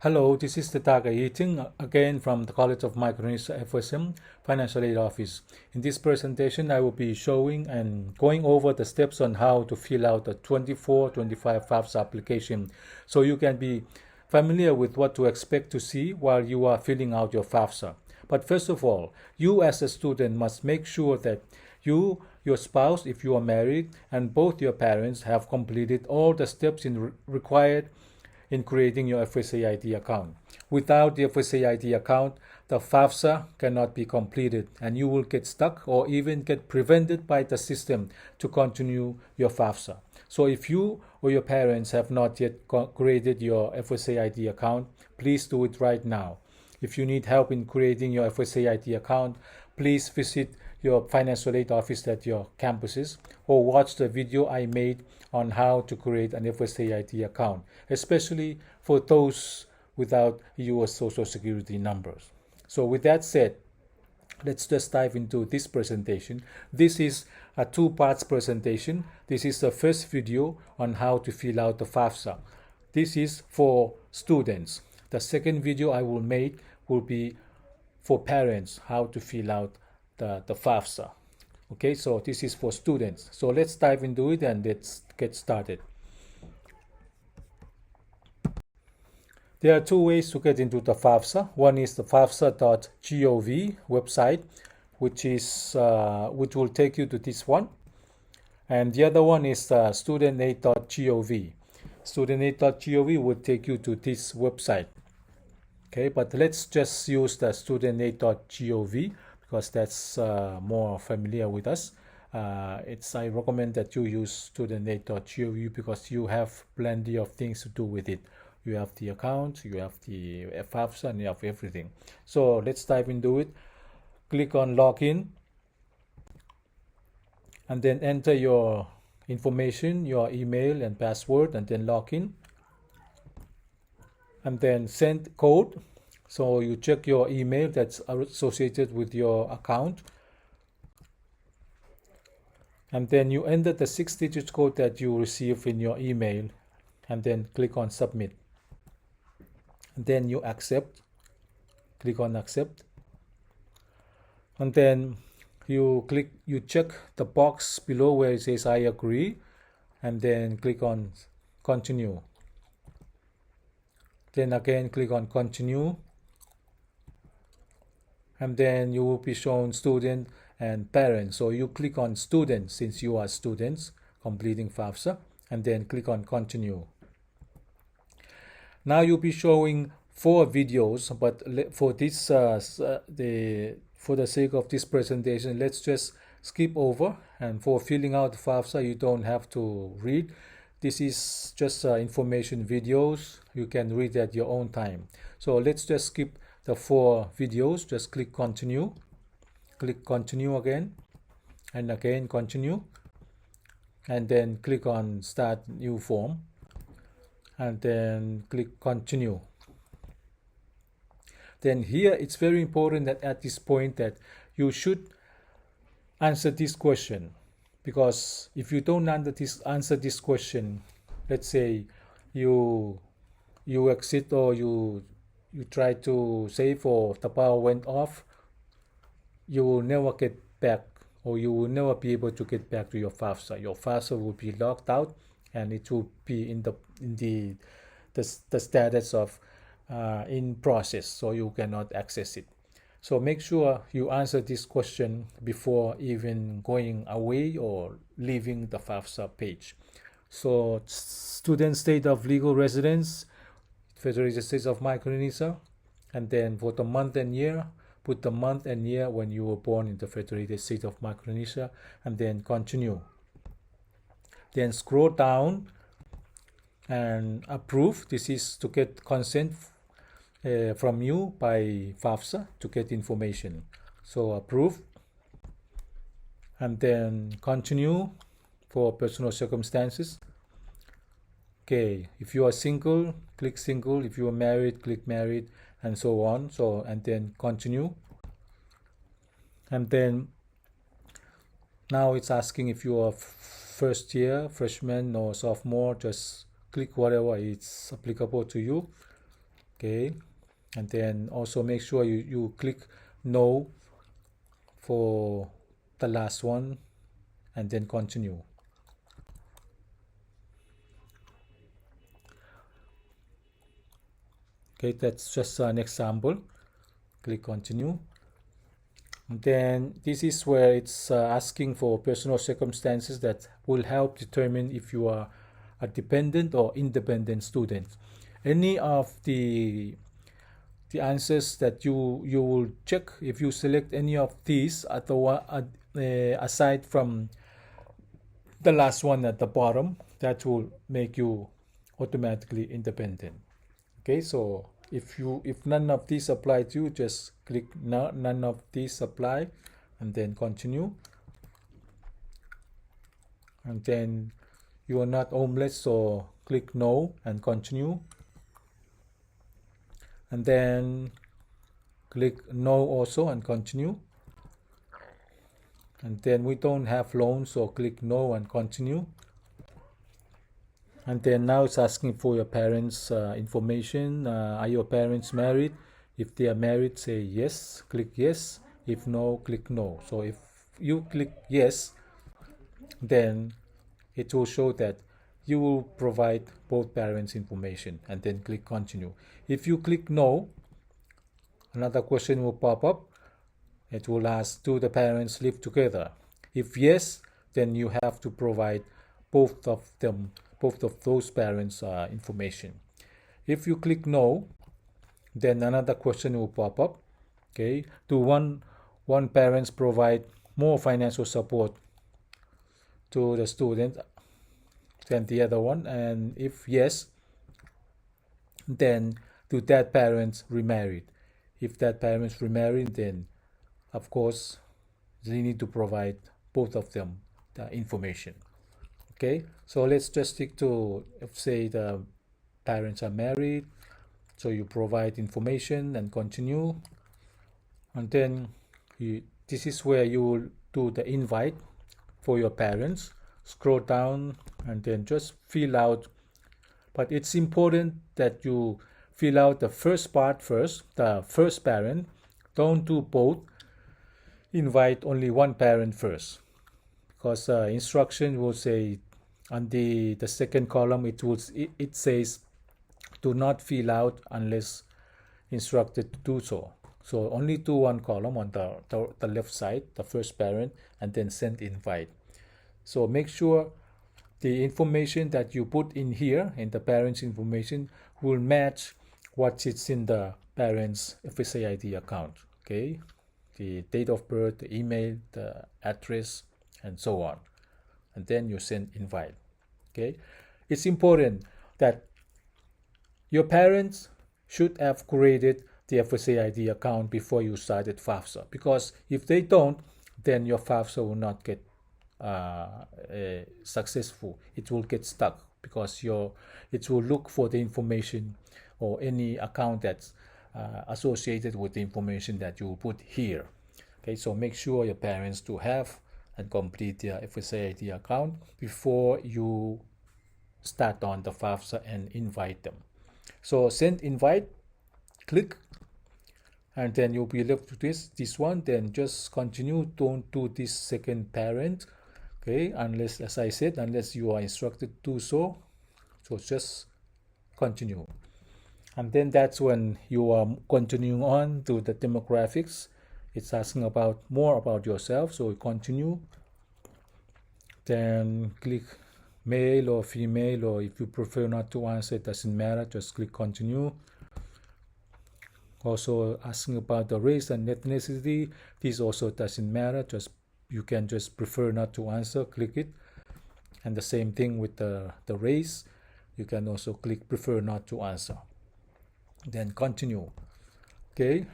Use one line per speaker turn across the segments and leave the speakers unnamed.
Hello, this is Tataga Eating again from the College of Micronesia-FSM Financial Aid Office. In this presentation, I will be showing and going over the steps on how to fill out the 24-25 FAFSA application so you can be familiar with what to expect to see while you are filling out your FAFSA. But first of all, you as a student must make sure that you, your spouse, if you are married, and both your parents have completed all the steps required in creating your FSA ID account. Without the FSA ID account, the FAFSA cannot be completed and you will get stuck or even get prevented by the system to continue your FAFSA. So if you or your parents have not yet created your FSA ID account, please do it right now. If you need help in creating your FSA ID account, please visit your financial aid office at your campuses or watch the video I made on how to create an FSA ID account, especially for those without US Social Security numbers. So with that said, let's just dive into this presentation. This is a two-parts presentation. This is the first video on how to fill out the FAFSA. This is for students. The second video I will make will be for parents, how to fill out the FAFSA. Okay, so this is for students. So let's dive into it and let's get started. There are two ways to get into the FAFSA. One is the FAFSA.gov website, which will take you to this one. And the other one is studentaid.gov. Studentaid.gov will take you to this website. Okay, but let's just use the studentaid.gov because that's more familiar with us. I recommend that you use studentaid.gov because you have plenty of things to do with it. You have the account, you have the FAFSA, and you have everything. So let's dive into it. Click on login and then enter your information, your email and password, and then log in. And then send code. So you check your email that's associated with your account. And then you enter the 6-digit code that you receive in your email and then click on submit. And then you accept. Click on accept. And then you check the box below where it says I agree and then click on continue. Then again click on continue, and then you will be shown student and parents. So you click on students since you are students completing FAFSA, and then click on continue. Now you'll be showing 4 videos, but for this for the sake of this presentation, let's just skip over. And for filling out FAFSA, you don't have to read. This is just information videos. You can read at your own time. So let's just skip the 4 videos. Just click continue. Click continue again. And again continue. And then click on start new form. And then click continue. Then here it's very important that at this point that you should answer this question. Because if you don't answer this question, let's say you exit or you try to save or the power went off, you will never get back or you will never be able to get back to your FAFSA. Your FAFSA will be locked out and it will be in the status of in process, so you cannot access it. So make sure you answer this question before even going away or leaving the FAFSA page. So student state of legal residence, Federated States of Micronesia, and then for the month and year, put the month and year when you were born in the Federated States of Micronesia, and then continue. Then scroll down and approve. This is to get consent from you by FAFSA to get information. So approve and then continue for personal circumstances. Okay, if you are single, click single. If you are married, click married, and so on. So and then continue. And then now it's asking if you are first year, freshman or sophomore. Just click whatever is applicable to you. Okay, and then also make sure you click no for the last one and then continue. Okay, that's just an example. Click continue. And then this is where it's asking for personal circumstances that will help determine if you are a dependent or independent student. Any of the answers that you will check, if you select any of these at the one aside from the last one at the bottom, that will make you automatically independent. Okay, so if none of these apply to you, just click none of these apply and then continue. And then you are not homeless, so click no and continue. And then click no also and continue. And then we don't have loans, so click no and continue. And then now it's asking for your parents' information. Are your parents married? If they are married, say yes, click yes. If no, click no. So if you click yes, then it will show that you will provide both parents' information, and then click continue. If you click no, another question will pop up. It will ask, do the parents live together? If yes, then you have to provide both of those parents' information. If you click no, then another question will pop up. Okay, do one parents provide more financial support to the student than the other one? And if yes, then do that parents remarried? If that parents remarried, then of course they need to provide both of them the information. Okay, so let's just stick to, if say the parents are married, so you provide information and continue. And then this is where you will do the invite for your parents. Scroll down and then just fill out, but it's important that you fill out the first part first, the first parent. Don't do both. Invite only one parent first, because instruction will say on the second column, it says do not fill out unless instructed to do so. So only do one column on the left side, the first parent, and then send invite. So make sure the information that you put in here, in the parents' information, will match what is in the parents' FSA ID account. Okay, the date of birth, the email, the address, and so on. And then you send invite. Okay, it's important that your parents should have created the FSA ID account before you started FAFSA, because if they don't, then your FAFSA will not get successful. It will get stuck because it will look for the information or any account that's associated with the information that you put here. Okay, so make sure your parents to have and complete their FSA ID account before you start on the FAFSA and invite them. So send invite, click, and then you'll be left with this one. Then just continue. Don't do this second parent. Okay, unless, as I said, unless you are instructed to do so. So just continue. And then that's when you are continuing on to the demographics. It's asking more about yourself, so continue. Then click male or female, or if you prefer not to answer, it doesn't matter, just click continue. Also asking about the race and ethnicity, this also doesn't matter, you can just prefer not to answer, click it. And the same thing with the race, you can also click prefer not to answer, then continue. Okay,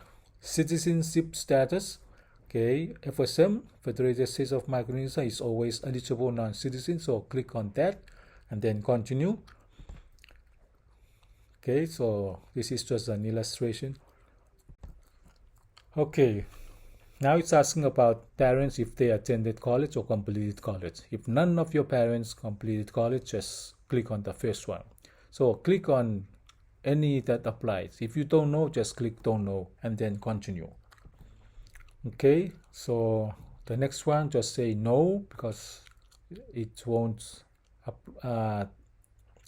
citizenship status. Okay, FSM, Federated States of Micronesia, is always eligible non-citizen, so click on that and then continue. Okay, so this is just an illustration. Okay, now it's asking about parents if they attended college or completed college. If none of your parents completed college, just click on the first one. So click on any that applies. If you don't know, just click don't know and then continue. Okay, so the next one, just say no, because it won't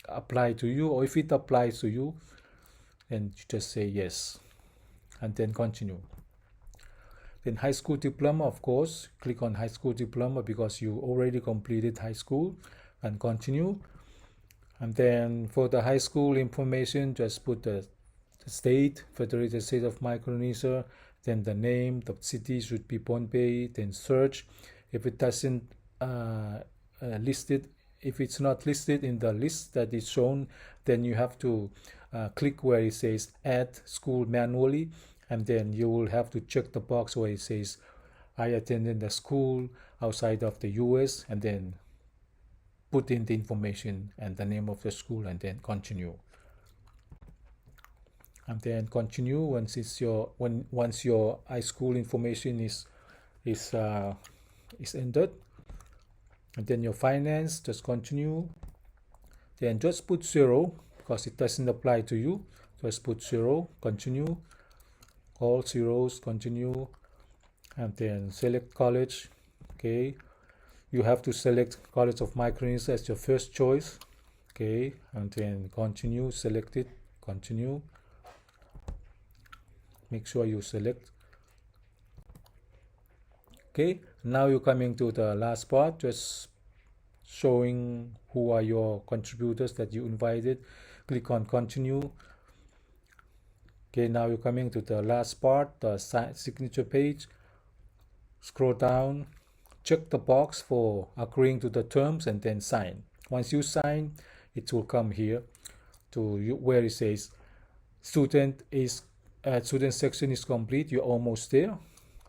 apply to you, or if it applies to you, then you just say yes and then continue. Then high school diploma, of course, click on high school diploma because you already completed high school, and continue. And then for the high school information, just put the state, Federated State of Micronesia, then the name, the city should be Bombay, then search. If it doesn't listed, if it's not listed in the list that is shown, then you have to click where it says add school manually, and then you will have to check the box where it says I attended the school outside of the US, and then put in the information and the name of the school, and then continue. And then continue once your high school information is entered. And then your finance, just continue. Then just put 0 because it doesn't apply to you. Just put 0, continue. All zeros, continue. And then select college. Okay, you have to select College of Micronesia as your first choice. Okay, and then continue, select it, continue. Make sure you select. Okay, now you're coming to the last part, just showing who are your contributors that you invited. Click on continue. Okay, now you're coming to the last part, the signature page. Scroll down, check the box for agreeing to the terms, and then sign. Once you sign, it will come here to you where it says student section is complete. You're almost there.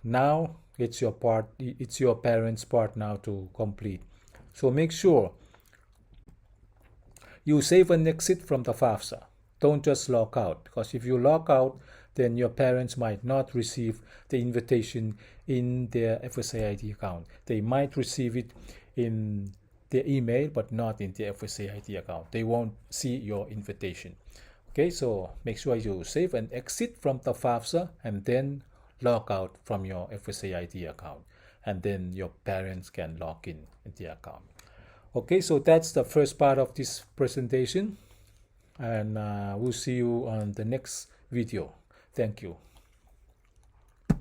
Now it's your part, it's your parents' part now to complete. So make sure you save and exit from the FAFSA. Don't just log out, because if you log out, then your parents might not receive the invitation in their FSA ID account. They might receive it in their email, but not in their FSA ID account. They won't see your invitation. Okay, so make sure you save and exit from the FAFSA, and then log out from your FSA ID account, and then your parents can log in the account. Okay, so that's the first part of this presentation, and we'll see you on the next video. Thank you.